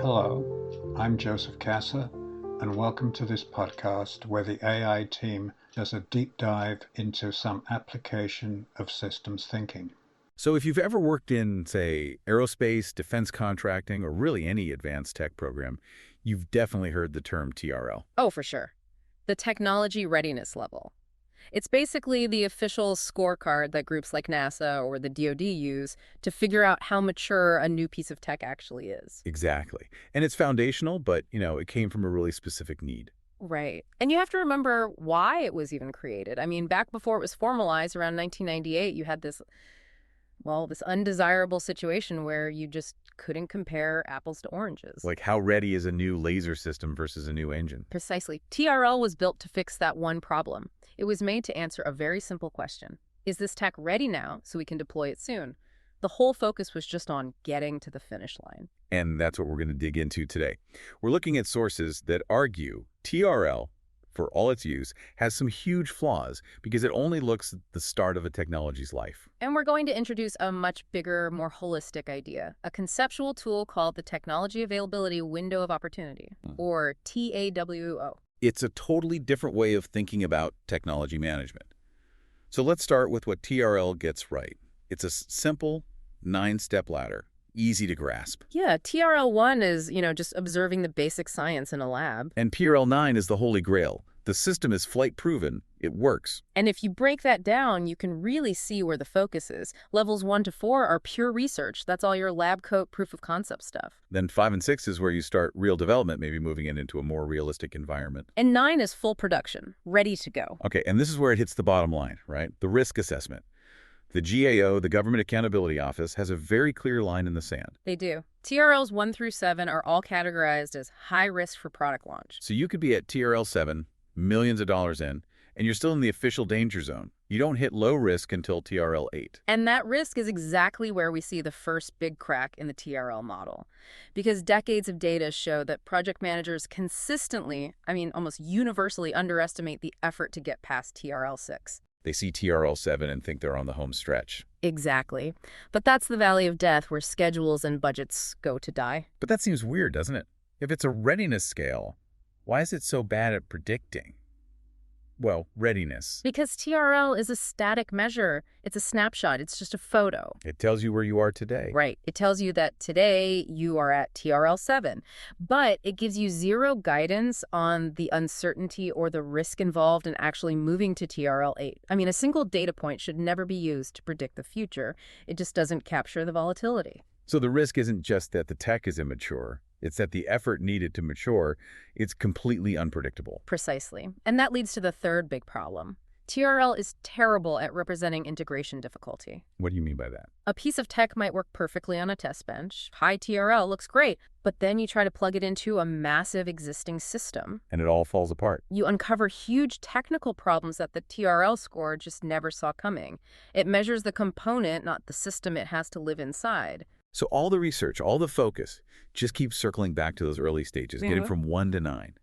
Hello, I'm Joseph Kasser, and welcome to this podcast where the AI team does a deep dive into some application of systems thinking. So if you've ever worked in, say, aerospace, defense contracting, or really any advanced tech program, you've definitely heard the term TRL. Oh, for sure. The Technology Readiness Level. It's basically the official scorecard that groups like NASA or the DoD use to figure out how mature a new piece of tech actually is. Exactly. And it's foundational, but, it came from a really specific need. Right. And you have to remember why it was even created. I mean, back before it was formalized around 1998, you had this undesirable situation where you just couldn't compare apples to oranges. Like how ready is a new laser system versus a new engine? Precisely. TRL was built to fix that one problem. It was made to answer a very simple question. Is this tech ready now so we can deploy it soon? The whole focus was just on getting to the finish line. And that's what we're going to dig into today. We're looking at sources that argue TRL, for all its use, has some huge flaws because it only looks at the start of a technology's life. And we're going to introduce a much bigger, more holistic idea, a conceptual tool called the Technology Availability Window of Opportunity, or TAWO. It's a totally different way of thinking about technology management. So let's start with what TRL gets right. It's a simple 9-step ladder, easy to grasp. Yeah, TRL-1 is, just observing the basic science in a lab. And TRL-9 is the holy grail. The system is flight-proven. It works. And if you break that down, you can really see where the focus is. Levels 1 to 4 are pure research. That's all your lab coat proof of concept stuff. Then 5 and 6 is where you start real development, maybe moving it into a more realistic environment. And 9 is full production, ready to go. Okay, and this is where it hits the bottom line, right? The risk assessment. The GAO, the Government Accountability Office, has a very clear line in the sand. They do. TRLs 1 through 7 are all categorized as high risk for product launch. So you could be at TRL 7, millions of dollars in, and you're still in the official danger zone. You don't hit low risk until TRL 8. And that risk is exactly where we see the first big crack in the TRL model. Because decades of data show that project managers consistently, almost universally underestimate the effort to get past TRL 6. They see TRL 7 and think they're on the home stretch. Exactly. But that's the valley of death where schedules and budgets go to die. But that seems weird, doesn't it? If it's a readiness scale, why is it so bad at predicting? Well, readiness. Because TRL is a static measure. It's a snapshot. It's just a photo. It tells you where you are today. Right. It tells you that today you are at TRL 7. But it gives you zero guidance on the uncertainty or the risk involved in actually moving to TRL 8. A single data point should never be used to predict the future. It just doesn't capture the volatility. So the risk isn't just that the tech is immature. It's that the effort needed to mature, it's completely unpredictable. Precisely. And that leads to the third big problem. TRL is terrible at representing integration difficulty. What do you mean by that? A piece of tech might work perfectly on a test bench. High TRL looks great, but then you try to plug it into a massive existing system. And it all falls apart. You uncover huge technical problems that the TRL score just never saw coming. It measures the component, not the system it has to live inside. So all the research, all the focus, just keeps circling back to those early stages, getting from 1 to 9.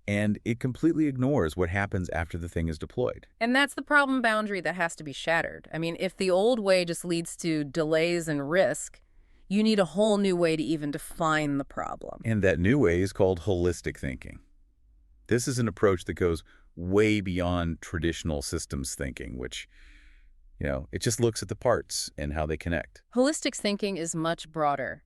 And it completely ignores what happens after the thing is deployed. And that's the problem boundary that has to be shattered. If the old way just leads to delays and risk, you need a whole new way to even define the problem. And that new way is called holistic thinking. This is an approach that goes way beyond traditional systems thinking, which it just looks at the parts and how they connect. Holistic thinking is much broader.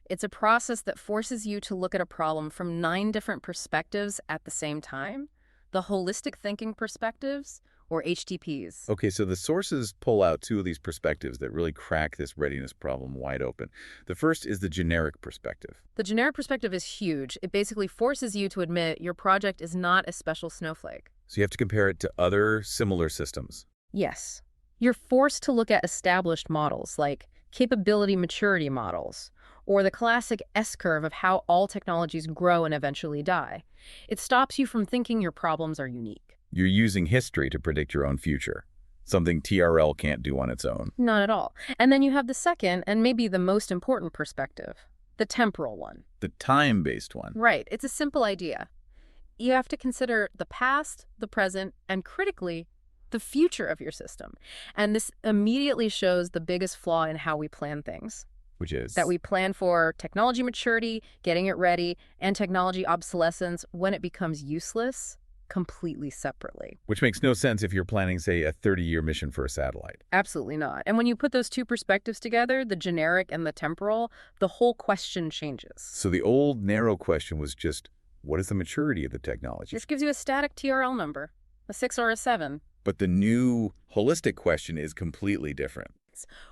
It's a process that forces you to look at a problem from 9 different perspectives at the same time. The holistic thinking perspectives, or HTPs. Okay, so the sources pull out 2 of these perspectives that really crack this readiness problem wide open. The first is the generic perspective. The generic perspective is huge. It basically forces you to admit your project is not a special snowflake. So you have to compare it to other similar systems. Yes. You're forced to look at established models like capability maturity models, or the classic S-curve of how all technologies grow and eventually die. It stops you from thinking your problems are unique. You're using history to predict your own future, something TRL can't do on its own. Not at all. And then you have the second, and maybe the most important perspective, the temporal one. The time-based one. Right. It's a simple idea. You have to consider the past, the present, and critically, the future of your system. And this immediately shows the biggest flaw in how we plan things. Which is? That we plan for technology maturity, getting it ready, and technology obsolescence when it becomes useless, completely separately. Which makes no sense if you're planning, say, a 30-year mission for a satellite. Absolutely not. And when you put those two perspectives together, the generic and the temporal, the whole question changes. So the old narrow question was just, what is the maturity of the technology? This gives you a static TRL number, a 6 or a 7. But the new holistic question is completely different.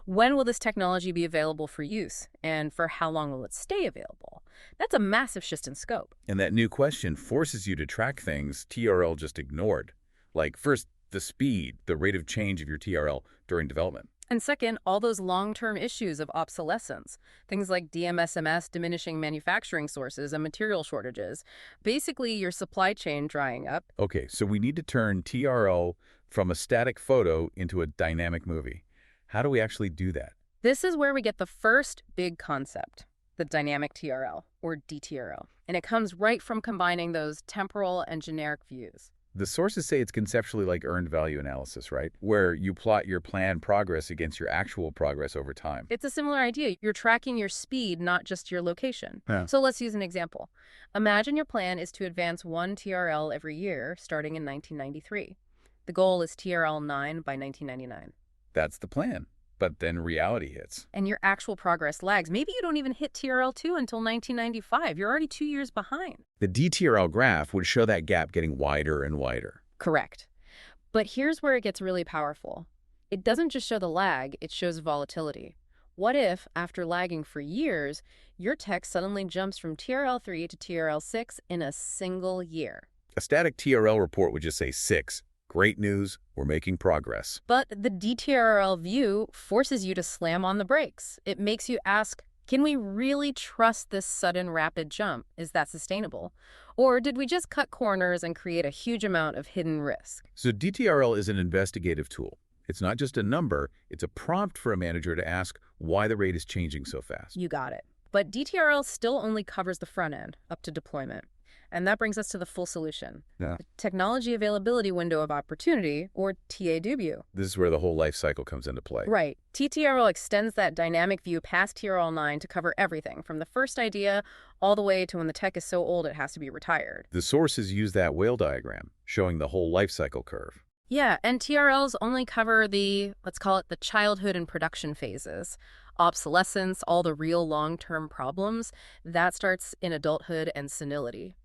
When will this technology be available for use, and for how long will it stay available? That's a massive shift in scope. And that new question forces you to track things TRL just ignored. Like, first, the speed, the rate of change of your TRL during development. And second, all those long-term issues of obsolescence, things like DMSMS, diminishing manufacturing sources, and material shortages. Basically, your supply chain drying up. Okay, so we need to turn TRL from a static photo into a dynamic movie. How do we actually do that? This is where we get the first big concept, the dynamic TRL, or dTRL. And it comes right from combining those temporal and generic views. The sources say it's conceptually like earned value analysis, right? Where you plot your planned progress against your actual progress over time. It's a similar idea. You're tracking your speed, not just your location. Yeah. So let's use an example. Imagine your plan is to advance 1 TRL every year, starting in 1993. The goal is TRL 9 by 1999. That's the plan. But then reality hits. And your actual progress lags. Maybe you don't even hit TRL 2 until 1995. You're already 2 years behind. The dTRL graph would show that gap getting wider and wider. Correct. But here's where it gets really powerful. It doesn't just show the lag, it shows volatility. What if, after lagging for years, your tech suddenly jumps from TRL 3 to TRL 6 in a single year? A static TRL report would just say 6. Great news, we're making progress. But the dTRL view forces you to slam on the brakes. It makes you ask, can we really trust this sudden rapid jump? Is that sustainable? Or did we just cut corners and create a huge amount of hidden risk? So dTRL is an investigative tool. It's not just a number, it's a prompt for a manager to ask why the rate is changing so fast. You got it. But dTRL still only covers the front end, up to deployment. And that brings us to the full solution. Yeah. The Technology Availability Window of Opportunity, or TAWO. This is where the whole life cycle comes into play. Right. TTRL extends that dynamic view past TRL 9 to cover everything, from the first idea all the way to when the tech is so old it has to be retired. The sources use that whale diagram, showing the whole life cycle curve. Yeah, and TRLs only cover the, let's call it the childhood and production phases. Obsolescence, all the real long-term problems, that starts in adulthood and senility.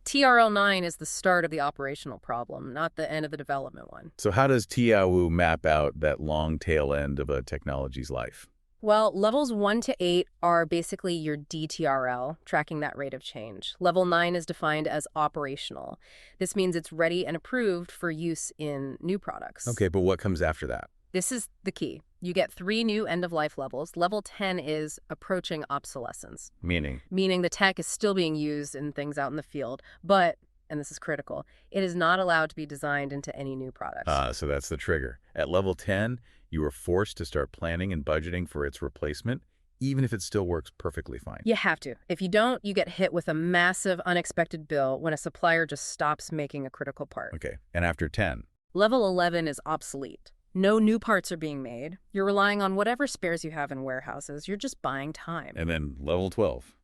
TRL 9 is the start of the operational problem, not the end of the development one. So how does TAWOO map out that long tail end of a technology's life? Well, levels 1 to 8 are basically your dTRL, tracking that rate of change. Level 9 is defined as operational. This means it's ready and approved for use in new products. Okay, but what comes after that? This is the key. You get 3 new end-of-life levels. Level 10 is approaching obsolescence. Meaning? Meaning the tech is still being used in things out in the field, but, and this is critical, it is not allowed to be designed into any new products. So that's the trigger. At level 10, you are forced to start planning and budgeting for its replacement, even if it still works perfectly fine. You have to. If you don't, you get hit with a massive unexpected bill when a supplier just stops making a critical part. Okay, and after 10? Level 11 is obsolete. No new parts are being made. You're relying on whatever spares you have in warehouses. You're just buying time. And then level 12,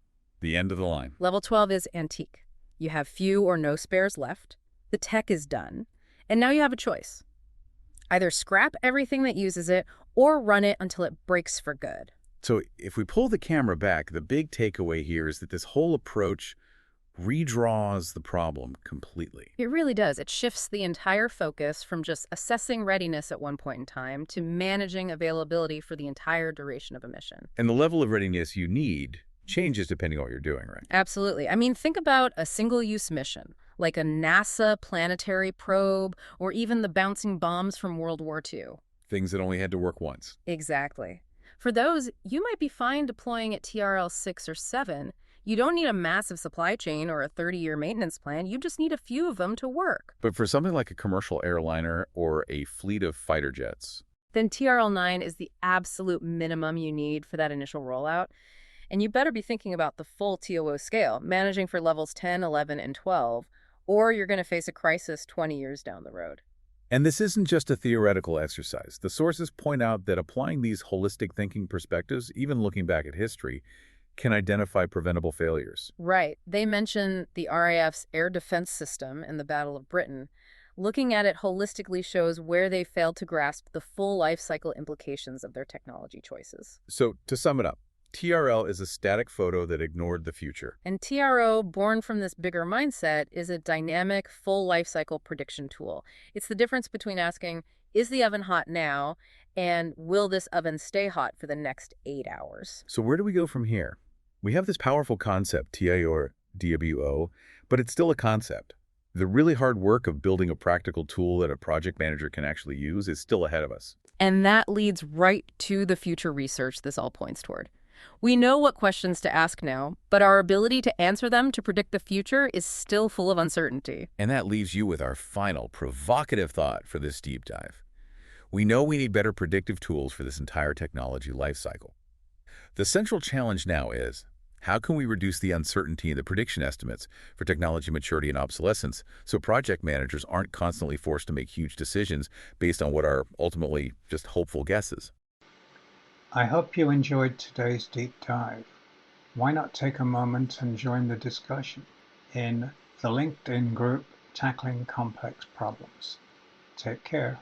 the end of the line. Level 12 is antique. You have few or no spares left. The tech is done. And now you have a choice. Either scrap everything that uses it or run it until it breaks for good. So if we pull the camera back, the big takeaway here is that this whole approach redraws the problem completely. It really does. It shifts the entire focus from just assessing readiness at one point in time to managing availability for the entire duration of a mission. And the level of readiness you need changes depending on what you're doing, right? Absolutely. I mean, think about a single-use mission, like a NASA planetary probe or even the bouncing bombs from World War II. Things that only had to work once. Exactly. For those, you might be fine deploying at TRL 6 or 7. You don't need a massive supply chain or a 30-year maintenance plan. You just need a few of them to work. But for something like a commercial airliner or a fleet of fighter jets, then TRL 9 is the absolute minimum you need for that initial rollout. And you better be thinking about the full TAWOO scale, managing for levels 10, 11, and 12, or you're going to face a crisis 20 years down the road. And this isn't just a theoretical exercise. The sources point out that applying these holistic thinking perspectives, even looking back at history, can identify preventable failures. Right. They mention the RAF's air defense system in the Battle of Britain. Looking at it holistically shows where they failed to grasp the full life cycle implications of their technology choices. So, to sum it up, TRL is a static photo that ignored the future. And TRO, born from this bigger mindset, is a dynamic, full life cycle prediction tool. It's the difference between asking, is the oven hot now? And will this oven stay hot for the next 8 hours? So where do we go from here? We have this powerful concept, TAWOO, but it's still a concept. The really hard work of building a practical tool that a project manager can actually use is still ahead of us. And that leads right to the future research this all points toward. We know what questions to ask now, but our ability to answer them to predict the future is still full of uncertainty. And that leaves you with our final provocative thought for this deep dive. We know we need better predictive tools for this entire technology lifecycle. The central challenge now is, how can we reduce the uncertainty in the prediction estimates for technology maturity and obsolescence so project managers aren't constantly forced to make huge decisions based on what are ultimately just hopeful guesses? I hope you enjoyed today's deep dive. Why not take a moment and join the discussion in the LinkedIn group Tackling Complex Problems. Take care.